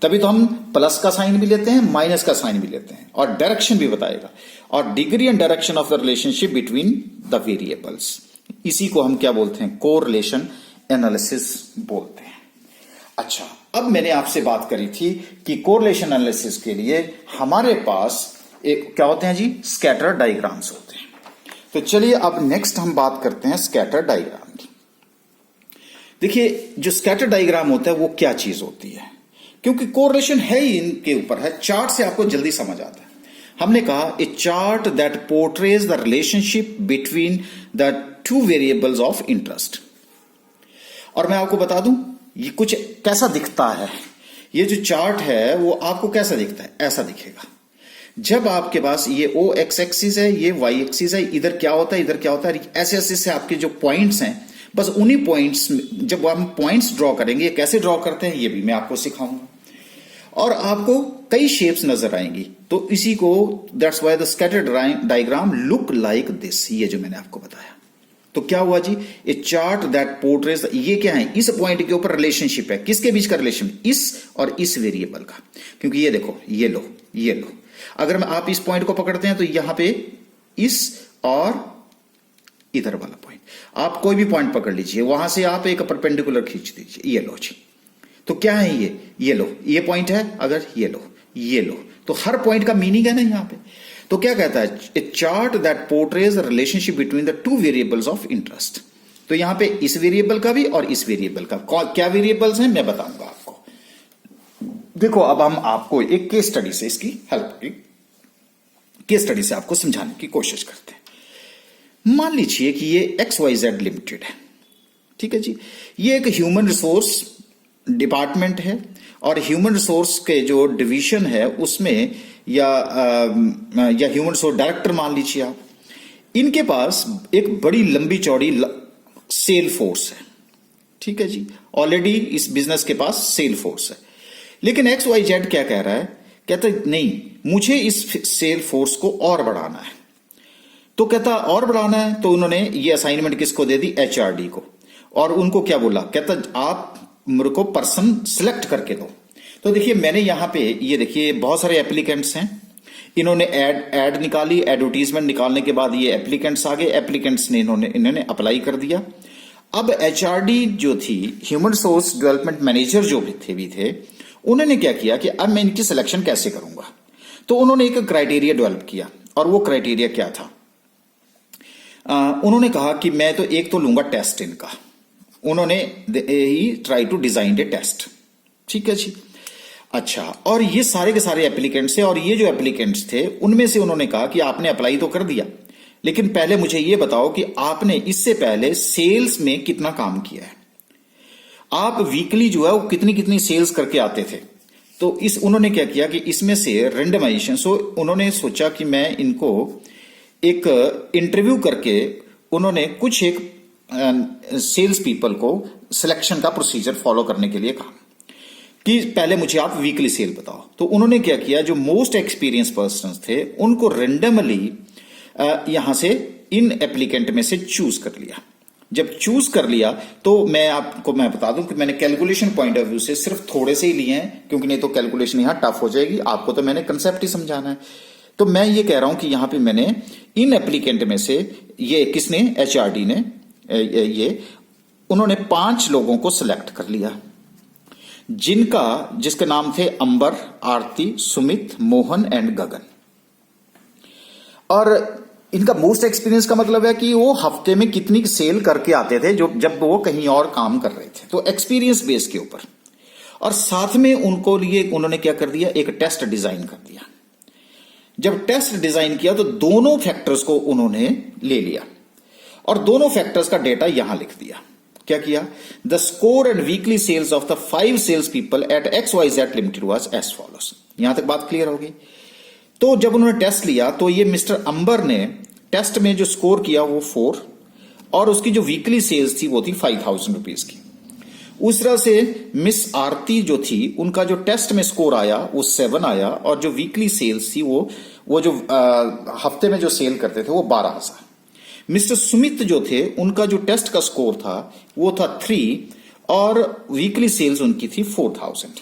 [SPEAKER 1] तभी तो हम प्लस का साइन भी लेते हैं, माइनस का साइन भी लेते हैं, और डायरेक्शन भी बताएगा। और degree and direction of the relationship between the variables, इसी को हम क्या बोलते हैं, कोरिलेशन एनालिसिस बोलते हैं। अच्छा, अब मैंने आपसे बात करी थी कि कोरिलेशन एनालिसिस के लिए हमारे पास एक क्या होते हैं जी, स्कैटर डायग्राम्स होते हैं। तो चलिए अब नेक्स्ट हम बात करते हैं स्कैटर डायग्राम की। देखिए जो स्कैटर डायग्राम होता है वो क्या चीज होती है, क्योंकि कोरिलेशन है ही इनके ऊपर है, चार्ट से आपको जल्दी समझ आता है। हमने कहा a chart that portrays the relationship between the two variables of interest. और मैं आपको बता दूं ये कुछ कैसा दिखता है, ये जो चार्ट है वो आपको कैसा दिखता है, ऐसा दिखेगा। जब आपके पास ये ओ एक्स एक्सिस है, ये वाई एक्सिस है, इधर क्या होता है, इधर क्या होता है, ऐसे ऐसे से आपके जो पॉइंट्स हैं, बस उन्हीं पॉइंट्स, जब हम पॉइंट्स ड्रॉ करेंगे, कैसे ड्रॉ करते हैं ये भी मैं आपको सिखाऊंगा। और आपको कई शेप्स नजर आएंगी, तो इसी को that's why the scatter diagram look like this, ये जो मैंने आपको बताया। तो क्या हुआ जी, ए चार्ट दैट पोर्ट्रेज, ये क्या है, इस पॉइंट के ऊपर रिलेशनशिप है, किसके बीच का रिलेशन, इस और इस वेरिएबल का। क्योंकि ये देखो, ये लो, ये लो, अगर मैं आप इस पॉइंट को पकड़ते हैं तो यहां पे इस और इधर वाला पॉइंट, आप कोई भी पॉइंट पकड़ लीजिए, वहां से आप एक परपेंडिकुलर खींच दीजिए, ये लो जी। तो क्या है ये लो, ये पॉइंट है, अगर ये लो, तो हर पॉइंट का मीनिंग है ना यहाँ पे। तो क्या कहता है, a chart that portrays relationship between the two variables of interest. तो यहां पे इस वेरिएबल का भी और इस वेरिएबल का, क्या वेरिएबल्स हैं मैं बताऊंगा आपको। देखो अब हम आपको एक केस स्टडी से इसकी हेल्प की, केस स्टडी से आपको समझाने की कोशिश करते हैं। मान लीजिए कि ये XYZ लिमिटेड है, ठीक है जी। ये एक ह्यूमन रिसोर्स डिपार्टमेंट है और ह्यूमन रिसोर्स के जो डिवीजन है उसमें या ह्यूमन रिसोर्स डायरेक्टर मान लीजिए आप, इनके पास एक बड़ी लंबी चौड़ी सेल फोर्स है, ठीक है जी। ऑलरेडी इस बिजनेस के पास सेल फोर्स है, लेकिन XYZ क्या कह रहा है, कहता है नहीं मुझे इस सेल फोर्स को और बढ़ाना है। तो कहता और बढ़ाना है, तो उन्होंने ये असाइनमेंट किसको दे दी, HRD को, और उनको क्या बोला, कहता आप मेरे को पर्सन सिलेक्ट करके दो। तो देखिए मैंने यहां पे ये देखिए बहुत सारे एप्लीकेंट्स हैं, इन्होंने एड निकाली, एडवर्टीजमेंट निकालने के बाद ये एप्लीकेंट्स आ गए, एप्लीकेंट्स ने इन्होंने अप्लाई कर दिया। अब HRD जो थी, ह्यूमन रिसोर्स डेवलपमेंट मैनेजर जो भी थे, उन्होंने क्या किया कि अब मैं इनकी सिलेक्शन कैसे करूंगा। तो उन्होंने एक क्राइटेरिया डेवलप किया, और वो क्राइटेरिया क्या था, उन्होंने कहा कि मैं तो एक तो लूंगा टेस्ट इनका, उन्होंने he try to design a test, ठीक है जी। अच्छा, और ये सारे के सारे एप्लीकेंट्स थे, और ये जो एप्लीकेंट्स थे उनमें से उन्होंने कहा कि आपने अप्लाई तो कर दिया, लेकिन पहले मुझे ये बताओ कि आपने इससे पहले सेल्स में कितना काम किया है, आप वीकली जो है वो कितनी कितनी सेल्स करके आते थे। तो उन्होंने क्या किया कि इसमें से रेंडमाइजेशन, उन्होंने सोचा कि मैं इनको एक इंटरव्यू करके उन्होंने कुछ एक सेल्स पीपल को सिलेक्शन का प्रोसीजर फॉलो करने के लिए कहा कि पहले मुझे आप वीकली सेल बताओ। तो उन्होंने क्या किया, जो मोस्ट एक्सपीरियंस पर्सन थे उनको रेंडमली यहां से इन एप्लीकेंट में से चूज कर लिया। जब चूज कर लिया तो मैं बता दूं कि मैंने कैलकुलेशन पॉइंट ऑफ व्यू से सिर्फ थोड़े से ही लिए हैं, क्योंकि नहीं तो कैलकुलेशन यहां टफ हो जाएगी, आपको तो मैंने कंसेप्ट ही समझाना है। तो मैं ये कह रहा हूं कि यहां पे मैंने इन एप्लीकेंट में से ये किसने, HRD ने, उन्होंने 5 लोगों को सिलेक्ट कर लिया, जिसके नाम थे अंबर, आरती, सुमित, मोहन एंड गगन। और इनका मोस्ट एक्सपीरियंस का मतलब है कि वो हफ्ते में कितनी सेल करके आते थे जब वो कहीं और काम कर रहे थे, तो एक्सपीरियंस बेस के ऊपर। और साथ में उनको लिए उन्होंने क्या कर दिया, एक टेस्ट डिजाइन कर दिया। जब टेस्ट डिजाइन किया तो दोनों फैक्टर्स को उन्होंने ले लिया और दोनों फैक्टर्स का डेटा यहां लिख दिया। क्या किया, the score and weekly sales of the 5 sales people at XYZ limited was as follows. यहां तक बात क्लियर होगी। तो जब उन्होंने टेस्ट लिया तो ये मिस्टर अंबर ने टेस्ट में जो स्कोर किया वो 4, और उसकी जो वीकली सेल्स थी वो थी 5000 रुपीज की। उस तरह से मिस आरती जो थी, उनका जो टेस्ट में स्कोर आया वो 7 आया, और जो वीकली सेल्स थी वो जो हफ्ते में जो सेल करते थे वो 12000। मिस्टर सुमित जो थे, उनका जो टेस्ट का स्कोर था वो था 3, और वीकली सेल्स उनकी थी 4000।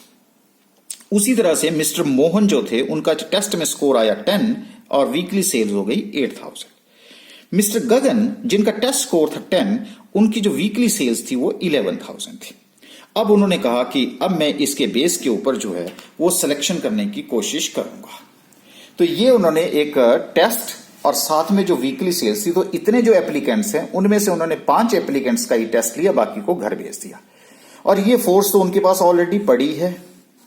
[SPEAKER 1] उसी तरह से मिस्टर मोहन जो थे, उनका टेस्ट में स्कोर आया 10 और वीकली सेल्स हो गई 8000। मिस्टर गगन जिनका टेस्ट स्कोर था 10, उनकी जो वीकली सेल्स थी वो 11000 थी। अब उन्होंने कहा कि अब मैं इसके बेस के ऊपर जो है वो सिलेक्शन करने की कोशिश करूंगा। तो ये उन्होंने एक टेस्ट और साथ में जो वीकली सेल्स थी, तो इतने जो एप्लीकेंट्स हैं उनमें से उन्होंने 5 एप्लीकेंट्स का ही टेस्ट लिया, बाकी को घर भेज दिया। और ये फोर्स तो उनके पास ऑलरेडी पड़ी है,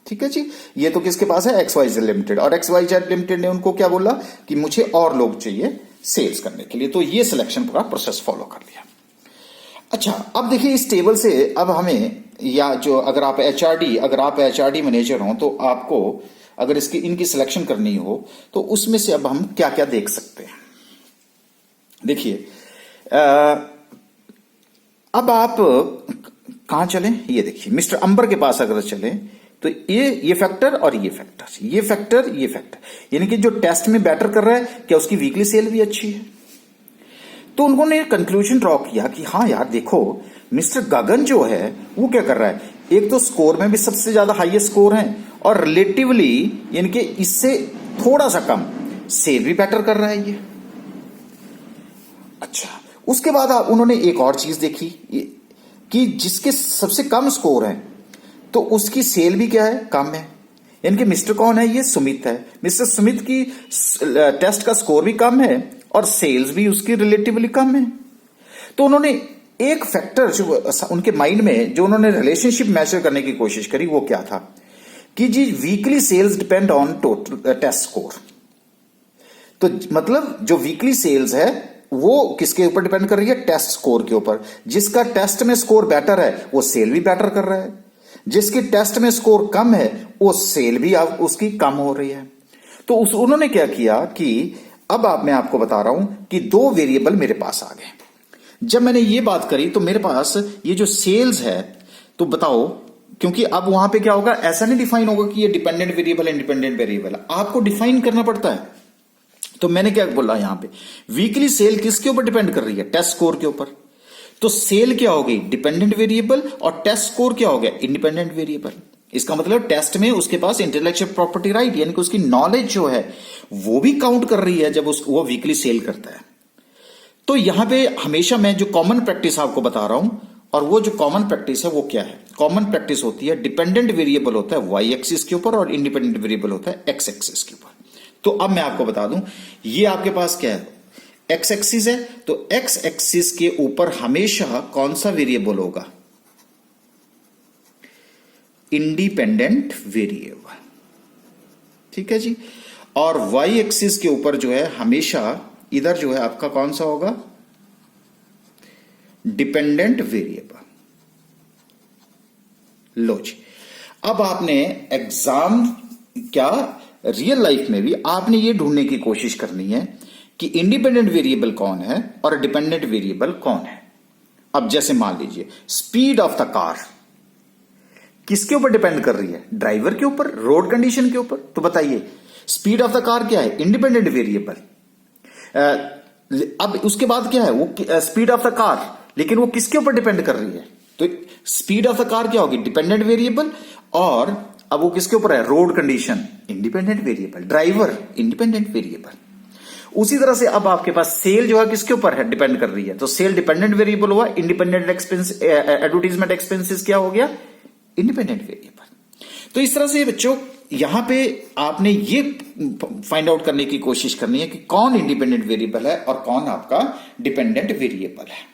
[SPEAKER 1] ठीक है जी। ये तो किसके पास है, XYZ लिमिटेड, और XYZ लिमिटेड ने उनको क्या बोला कि मुझे और लोग चाहिए सेल्स करने के लिए। तो ये सिलेक्शन पूरा प्रोसेस फॉलो कर लिया। अच्छा, अब देखिए इस टेबल से अब हमें, या जो अगर आप HRD मैनेजर हो तो आपको अगर इनकी सिलेक्शन करनी हो तो उसमें से अब हम क्या क्या देख सकते हैं। देखिए अब आप कहां चलें, ये देखिए मिस्टर अंबर के पास अगर चले तो ये फैक्टर और ये फैक्टर, यानी कि जो टेस्ट में बेटर कर रहा है, क्या उसकी वीकली सेल भी अच्छी है। तो उन्होंने कंक्लूजन ड्रॉ किया कि हाँ यार देखो, मिस्टर गगन जो है वो क्या कर रहा है, एक तो स्कोर में भी सबसे ज्यादा हाईएस्ट स्कोर है, और रिलेटिवली यानी कि इससे थोड़ा सा कम सेल भी बेटर कर रहा है ये। अच्छा, उसके बाद उन्होंने एक और चीज देखी कि जिसके सबसे कम स्कोर है तो उसकी सेल भी क्या है, कम है। यानी कि मिस्टर कौन है, ये सुमित है। मिस्टर सुमित की टेस्ट का स्कोर भी कम है और सेल्स भी उसकी रिलेटिवली कम है। तो उन्होंने एक फैक्टर जो उनके माइंड में जो उन्होंने रिलेशनशिप मेजर करने की कोशिश करी वो क्या था कि जी weekly sales depend on total test score. तो मतलब जो वीकली सेल्स है वो किसके ऊपर डिपेंड कर रही है, टेस्ट स्कोर के ऊपर। जिसका टेस्ट में स्कोर बेटर है वो सेल भी बेटर कर रहा है, जिसकी टेस्ट में स्कोर कम है वो सेल भी उसकी कम हो रही है। तो उन्होंने क्या किया कि अब मैं आपको बता रहा हूं कि दो वेरिएबल मेरे पास आ गए। जब मैंने ये बात करी तो मेरे पास ये जो सेल्स है, तो बताओ, क्योंकि अब वहां पे क्या होगा, ऐसा नहीं डिफाइन होगा कि ये डिपेंडेंट वेरिएबल इंडिपेंडेंट वेरिएबल, आपको डिफाइन करना पड़ता है। तो मैंने क्या बोला यहां पे, वीकली सेल किसके ऊपर डिपेंड कर रही है, टेस्ट स्कोर के ऊपर। तो सेल क्या हो गई, डिपेंडेंट वेरिएबल, और टेस्ट स्कोर क्या हो गया, इंडिपेंडेंट वेरिएबल। इसका मतलब टेस्ट में उसके पास इंटेलेक्चुअल प्रॉपर्टी राइट यानी कि उसकी नॉलेज जो है वो भी काउंट कर रही है जब वो वीकली सेल करता है। तो यहां पे हमेशा मैं जो कॉमन प्रैक्टिस आपको बता रहा हूं, और वो जो कॉमन प्रैक्टिस है वो क्या है, कॉमन प्रैक्टिस होती है डिपेंडेंट वेरिएबल होता है वाई एक्सिस के ऊपर और इंडिपेंडेंट वेरिएबल होता है एक्स एक्सिस के ऊपर। तो अब मैं आपको बता दूं, ये आपके पास क्या है, एक्स एक्सिस है, तो एक्स एक्सिस के ऊपर हमेशा कौन सा वेरिएबल होगा, इंडिपेंडेंट वेरिएबल, ठीक है जी। और वाई एक्सिस के ऊपर जो है हमेशा इधर जो है आपका कौन सा होगा, डिपेंडेंट वेरिएबल। लो जी, अब आपने एग्जाम क्या रियल लाइफ में भी आपने ये ढूंढने की कोशिश करनी है कि इंडिपेंडेंट वेरिएबल कौन है और डिपेंडेंट वेरिएबल कौन है। अब जैसे मान लीजिए स्पीड ऑफ द कार किसके ऊपर डिपेंड कर रही है, ड्राइवर के ऊपर, रोड कंडीशन के ऊपर। तो बताइए स्पीड ऑफ द कार क्या है, इंडिपेंडेंट वेरिएबल। अब उसके बाद क्या है, वो स्पीड ऑफ द कार, लेकिन वो किसके ऊपर डिपेंड कर रही है, तो स्पीड ऑफ द कार क्या होगी, डिपेंडेंट वेरिएबल, और अब वो किसके ऊपर है, road condition, independent variable, driver, independent variable. उसी तरह से अब आपके पास सेल जो है किसके ऊपर है, डिपेंड कर रही है, तो सेल डिपेंडेंट वेरिएबल हुआ, इंडिपेंडेंट एक्सपेंस, एडवर्टीजमेंट एक्सपेंसेस क्या हो गया, इंडिपेंडेंट वेरिएबल। तो इस तरह से बच्चों यहां पे आपने ये फाइंड आउट करने की कोशिश करनी है कि कौन इंडिपेंडेंट वेरिएबल है और कौन आपका डिपेंडेंट वेरिएबल है।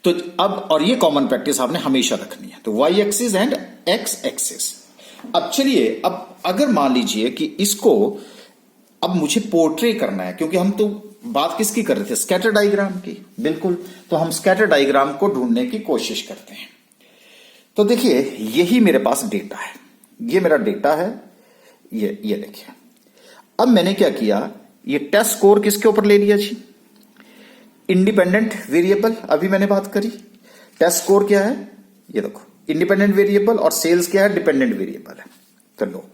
[SPEAKER 1] तो अब, और ये कॉमन प्रैक्टिस आपने हमेशा रखनी है, तो Y axis and X axis. अब चलिए, अब अगर मान लीजिए कि इसको अब मुझे पोर्ट्रे करना है, क्योंकि हम तो बात किसकी कर रहे थे, स्कैटर डायग्राम की, बिल्कुल। तो हम स्कैटर डायग्राम को ढूंढने की कोशिश करते हैं। तो देखिए यही मेरे पास डेटा है, ये मेरा डेटा है, ये देखिए। अब मैंने क्या किया, ये टेस्ट स्कोर किसके ऊपर ले लिया जी, इंडिपेंडेंट वेरिएबल। अभी मैंने बात करी टेस्ट स्कोर क्या है, ये देखो इंडिपेंडेंट वेरिएबल, और सेल्स क्या है, डिपेंडेंट वेरिएबल है। तो लो,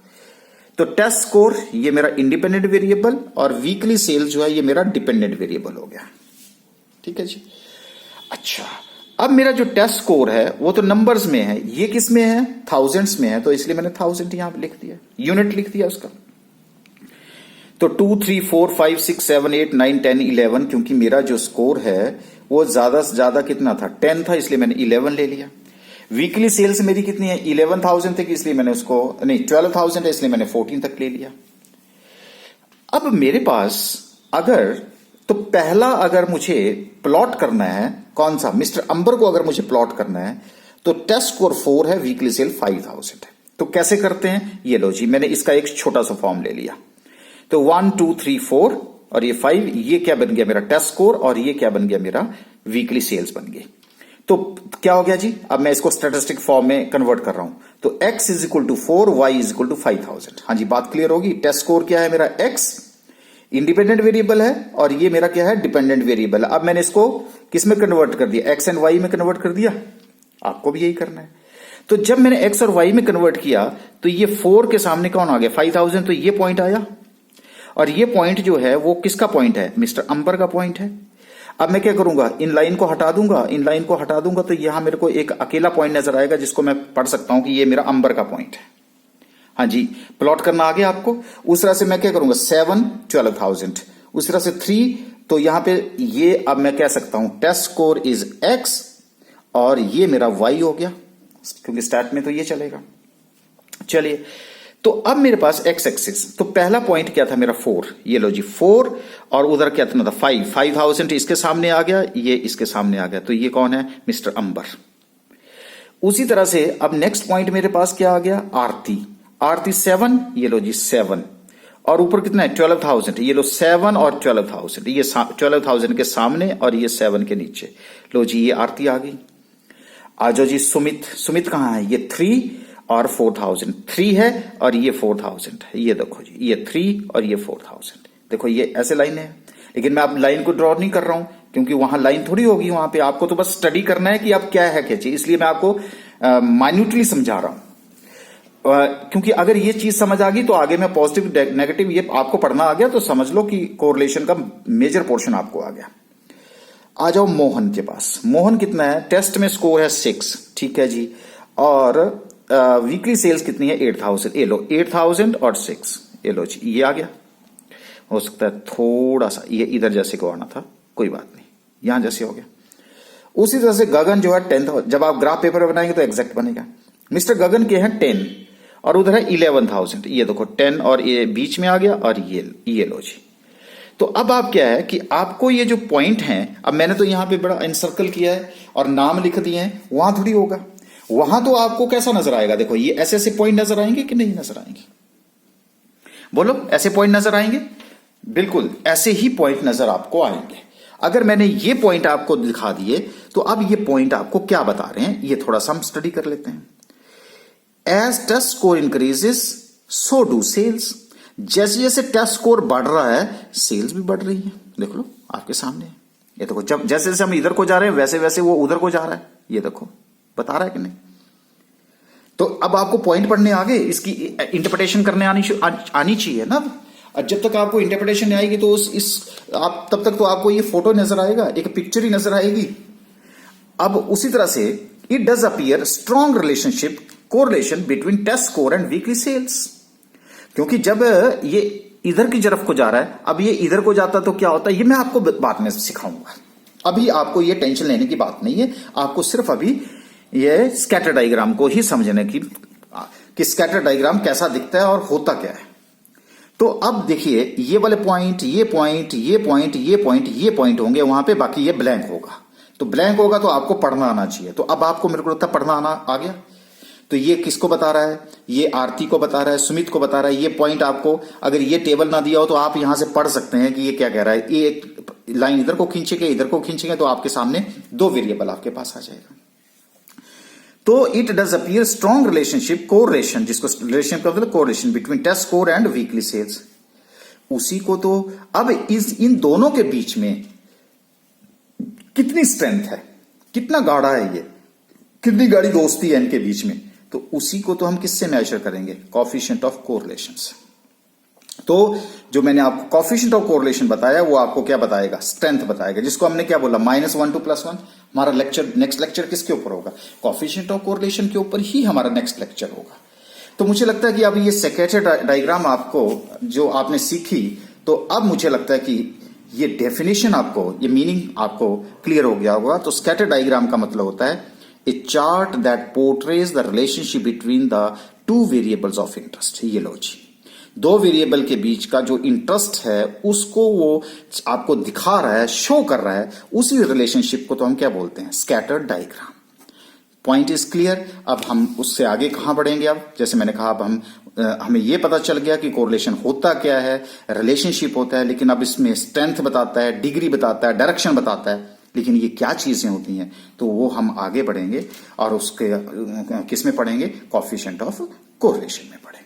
[SPEAKER 1] तो टेस्ट स्कोर ये मेरा इंडिपेंडेंट वेरिएबल और वीकली सेल्स जो है ये मेरा डिपेंडेंट वेरिएबल हो गया, ठीक है जी। अच्छा, अब मेरा जो टेस्ट स्कोर है वो तो नंबर्स में है, ये किस में है, थाउजेंड्स में है, तो इसलिए मैंने 1000 यहां पे लिख दिया, यूनिट लिख दिया उसका। तो 2 3 4 5 6 7 8 9 10 11, क्योंकि मेरा जो स्कोर है वो ज्यादा से ज्यादा कितना था, 10 था, इसलिए मैंने 11 ले लिया। वीकली सेल्स मेरी कितनी है, 11,000 तक, इसलिए मैंने उसको, नहीं 12,000 है इसलिए मैंने 14 तक ले लिया। अब मेरे पास अगर, तो पहला अगर मुझे प्लॉट करना है, कौन सा, मिस्टर अंबर को अगर मुझे प्लॉट करना है, तो टेस्ट स्कोर 4 है, वीकली सेल 5,000 है। तो कैसे करते हैं, ये लो जी, मैंने इसका एक छोटा सा फॉर्म ले लिया। तो 1 2 3 4 और ये 5, ये क्या बन गया मेरा टेस्ट स्कोर, और ये क्या बन गया मेरा वीकली सेल्स बन गई। तो क्या हो गया जी, अब मैं इसको स्टैटिस्टिक फॉर्म में कन्वर्ट कर रहा हूं। तो x is equal to 4, y is equal to 5000। हाँ जी, बात क्लियर होगी। टेस्ट स्कोर क्या है मेरा, x इंडिपेंडेंट वेरिएबल है, और ये मेरा क्या है, डिपेंडेंट वेरिएबल है। अब मैंने इसको किस में कन्वर्ट कर दिया, x एंड y में कन्वर्ट कर दिया। आपको भी यही करना है। तो जब मैंने x और y में कन्वर्ट किया तो ये 4 के सामने कौन आ गया, 5000, तो ये पॉइंट आया, और ये पॉइंट जो है वो किसका पॉइंट है, मिस्टर अंबर का पॉइंट है। अब मैं क्या करूंगा, इन लाइन को हटा दूंगा, इन लाइन को हटा दूंगा, तो यहां मेरे को एक अकेला पॉइंट नजर आएगा जिसको मैं पढ़ सकता हूं कि ये मेरा अंबर का पॉइंट है। हाँ जी, प्लॉट करना आ गया आपको। उस तरह से मैं क्या करूंगा, 7 12,000, उस तरह से 3, तो यहां पे ये अब मैं कह सकता हूं टेस्ट स्कोर इज x, और ये मेरा y हो गया, क्योंकि स्टार्ट में तो ये चलेगा। चलिए तो अब मेरे पास एक्स एक्सिस, तो पहला पॉइंट क्या था मेरा 4, ये लो जी 4, और उधर क्या था 5,000 इसके सामने आ गया, ये इसके सामने आ गया, तो ये कौन है, मिस्टर अंबर। उसी तरह से अब नेक्स्ट पॉइंट मेरे पास क्या आ गया, आरती, आरती 7, ये लो जी 7, और ऊपर कितना है 12,000, ये लो 7 और 12,000, ये 12,000 के सामने और ये 7 के नीचे, लो जी ये आरती आ गई। आ जाओ जी सुमित, सुमित कहाँ है, ये 3 और 4,000, 3 है और ये 4,000 है, ये देखो जी ये 3 और ये 4,000, देखो ये ऐसे लाइन है, लेकिन मैं अब लाइन को ड्रॉ नहीं कर रहा हूं क्योंकि वहां लाइन थोड़ी होगी, वहां पे आपको तो बस स्टडी करना है कि अब क्या है क्या चीज, इसलिए मैं आपको माइन्यूटली समझा रहा हूं। क्योंकि अगर ये चीज समझ आ गई तो आगे मैं पॉजिटिव नेगेटिव ये आपको पढ़ना आ गया, तो समझ लो कि कोरिलेशन का मेजर पोर्शन आपको आ गया। आ जाओ मोहन के पास, मोहन कितना है, टेस्ट में स्कोर है 6, ठीक है जी, और वीकली सेल्स कितनी है 8,000, ये लो 8,000 और 6, ये लो जी ये आ गया। हो सकता है थोड़ा सा ये इधर जैसे को आना था, कोई बात नहीं, यहां जैसे हो गया। उसी तरह से गगन जो है 10, जब आप ग्राफ पेपर बनाएंगे तो एग्जैक्ट बनेगा। मिस्टर गगन के हैं 10 और उधर है 11,000, ये देखो 10 और ये बीच में आ गया, और ये लो जी। तो अब आप क्या है कि आपको ये जो पॉइंट हैं, अब मैंने तो यहां पे बड़ा इनसर्कल किया है और नाम लिख दिए हैं, वहां थोड़ी होगा, वहां तो आपको कैसा नजर आएगा, देखो ये ऐसे ऐसे पॉइंट नजर आएंगे कि नहीं नजर आएंगे, बोलो ऐसे पॉइंट नजर आएंगे, बिल्कुल ऐसे ही पॉइंट नजर आपको आएंगे। अगर मैंने ये पॉइंट आपको दिखा दिए तो अब ये पॉइंट आपको क्या बता रहे हैं, ये थोड़ा सा हम स्टडी कर लेते हैं। As test score increases so do sales, जैसे जैसे टेस्ट स्कोर बढ़ रहा है सेल्स भी बढ़ रही है, देख लो आपके सामने, ये देखो जब जैसे जैसे हम इधर को जा रहे हैं वैसे वैसे वो उधर को जा रहा है, ये देखो बता रहा है कि नहीं। तो अब आपको पॉइंट पढ़ने आ गए, इसकी इंटरप्रिटेशन करने आनी चाहिए ना। जब तक आपको इंटरप्रिटेशन नहीं आएगी तो आप तब तक तो आपको ये फोटो नजर आएगा, एक पिक्चर ही नजर आएगी। अब उसी तरह से it does appear strong relationship correlation between test score and weekly sales, क्योंकि जब ये इधर की तरफ को जा रहा है, अब ये इधर को जाता तो क्या होता है, ये मैं आपको बाद में सिखाऊंगा, अभी आपको ये टेंशन लेने की बात नहीं है, आपको सिर्फ अभी ये स्कैटर डायग्राम को ही समझने की कि स्कैटर डायग्राम कैसा दिखता है और होता क्या है। तो अब देखिए ये वाले पॉइंट, ये पॉइंट, ये पॉइंट, ये पॉइंट, ये पॉइंट होंगे वहां पे, बाकी ये ब्लैंक होगा, तो ब्लैंक होगा तो आपको पढ़ना आना चाहिए। तो अब आपको मेरे को लगता है पढ़ना आना आ गया। तो ये किसको बता रहा है, ये आरती को बता रहा है, सुमित को बता रहा है। ये पॉइंट आपको अगर ये टेबल ना दिया हो तो आप यहां से पढ़ सकते हैं कि ये क्या कह रहा है। ये एक लाइन इधर को खींचेंगे, इधर को खींचेंगे, तो आपके सामने 2 वेरिएबल आपके पास आ जाएगा। तो it does appear strong relationship correlation, जिसको रिलेशन का मतलब correlation between test score and weekly sales. उसी को तो अब इन दोनों के बीच में कितनी स्ट्रेंथ है, कितना गाढ़ा है, ये कितनी गाढ़ी दोस्ती है इनके बीच में, तो उसी को तो हम किससे मेजर करेंगे, कोएफिशिएंट ऑफ कोरिलेशन से। तो जो मैंने आपको कोएफिशिएंट ऑफ कोरिलेशन बताया वो आपको क्या बताएगा, स्ट्रेंथ बताएगा, जिसको हमने क्या बोला -1 to +1। हमारा नेक्स्ट लेक्चर किसके ऊपर होगा, कोएफिशिएंट ऑफ कोरिलेशन के ऊपर ही हमारा नेक्स्ट लेक्चर होगा। तो मुझे लगता है कि अब ये स्कैटर डायग्राम आपको जो आपने सीखी, तो अब मुझे लगता है कि ये डेफिनेशन आपको, ये मीनिंग आपको क्लियर हो गया होगा। तो स्कैटर डायग्राम का मतलब होता है a chart that portrays the relationship between the 2 variables of interest. ये लो जी, 2 वेरिएबल के बीच का जो इंटरेस्ट है उसको वो आपको दिखा रहा है, शो कर रहा है, उसी रिलेशनशिप को तो हम क्या बोलते हैं, scatter diagram. Point is clear. अब हम उससे आगे कहां बढ़ेंगे, अब जैसे मैंने कहा, अब हमें यह पता चल गया कि कोरिलेशन होता क्या है, रिलेशनशिप होता है, लेकिन अब इसमें स्ट्रेंथ बताता है, डिग्री बताता है, डायरेक्शन बताता है, लेकिन ये क्या चीजें होती हैं, तो वो हम आगे बढ़ेंगे और उसके किस में पढ़ेंगे, कोएफिशिएंट ऑफ कोरिलेशन में पढ़ेंगे।